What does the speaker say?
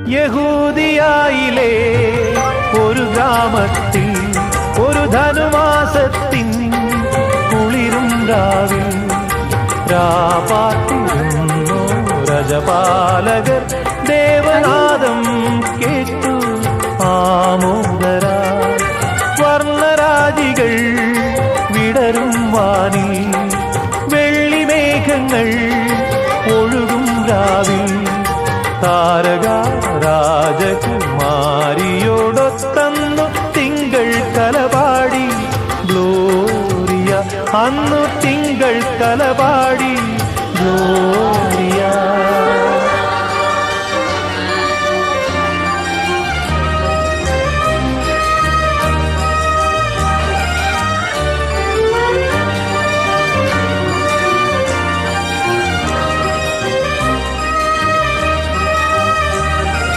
യഹൂദിയായിലെ ഒരു ഗ്രാമത്തിൽ ഒരു ധനുമാസത്തിൻ കുളിരും രാവിൽ രാപാർത്തിരുന്നു രജപാലകർ ദേവനാദം കേട്ടു ആമോദരാ വർണ്ണരാജികൾ വിടരും വാനിൽ വെള്ളിമേഘങ്ങൾ ഒഴുകും രാവിൽ താരക രാജകുമാരിയോടൊത്തന്നു തിങ്കൾ കലപാടി ഗ്ലോറിയ അന്നു തിങ്കൾ കലപാടി